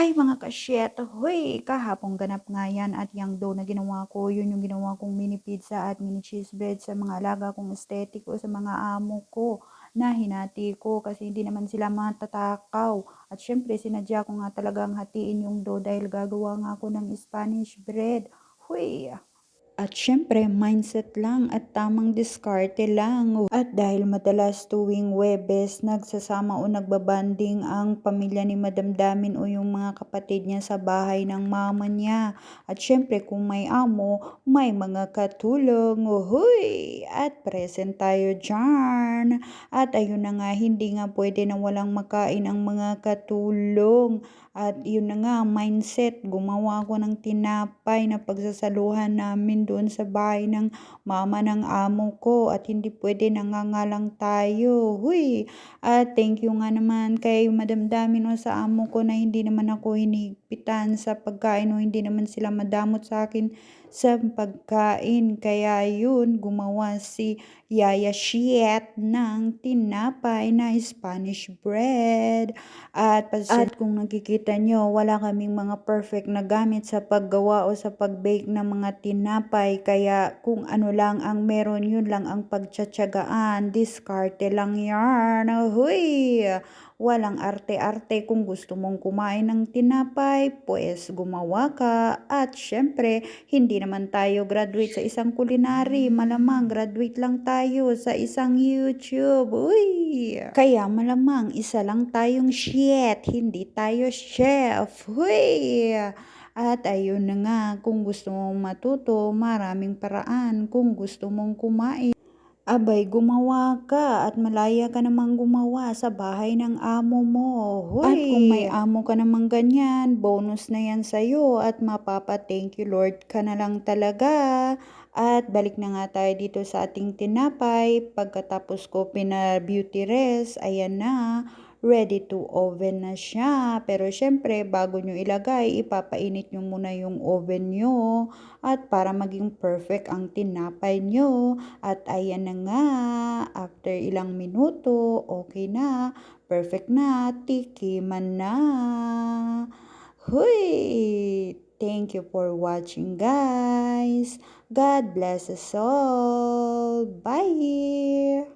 Ay mga kasyet, hoy, kahapon ganap nga yan at yung dough na ginawa ko, yun yung ginawa kong mini pizza at mini cheese bread sa mga alaga kong aesthetic o sa mga amo ko na hinati ko kasi hindi naman sila matatakaw. At syempre, sinadya ko nga talagang hatiin yung dough dahil gagawa nga ako ng Spanish bread. Huy! At syempre, mindset lang at tamang diskarte lang. At dahil madalas tuwing Webes, nagsasama o nagbabanding ang pamilya ni Madam Damin o yung mga kapatid niya sa bahay ng mama niya. At syempre, kung may amo, may mga katulong. Uhuy! At present tayo dyan. At ayun na nga, hindi nga pwede na walang makain ang mga katulong. At yun na nga, mindset, gumawa ako ng tinapay na pagsasaluhan namin doon sa bahay ng mama ng amo ko. At hindi pwede nangangalang tayo. Huy! At thank you nga naman kay Madam Damino sa amo ko na hindi naman ako hinihigpitan sa pagkain o hindi naman sila madamot sa akin sa pagkain. Kaya yun, gumawa si Yaya Shiet ng tinapay na Spanish bread. At kung nakikita nyo, wala kaming mga perfect na gamit sa paggawa o sa pag-bake ng mga tinapay. Kaya kung ano lang ang meron, yun lang ang pagtsatsagaan. Diskarte lang yarn. Huy! Walang arte-arte. Kung gusto mong kumain ng tinapay, pues gumawa ka. At syempre, hindi naman tayo graduate sa isang culinary. Malamang graduate lang tayo sa isang YouTube. Uy! Kaya malamang isa lang tayong shit, hindi tayo chef. Huy! At ayun na nga, kung gusto mong matuto, maraming paraan. Kung gusto mong kumain, abay, gumawa ka at malaya ka namang gumawa sa bahay ng amo mo. At kung may amo ka namang ganyan, bonus na yan sa'yo at mapapa-thank you Lord ka na lang talaga. At balik na nga tayo dito sa ating tinapay. Pagkatapos ko pina-beauty rest, ayan na. Ready to oven na siya. Pero syempre, bago nyo ilagay, ipapainit nyo muna yung oven nyo. At para maging perfect ang tinapay nyo. At ayan na nga, after ilang minuto, okay na, perfect na, tikiman na. Huy! Thank you for watching, guys. God bless us all. Bye!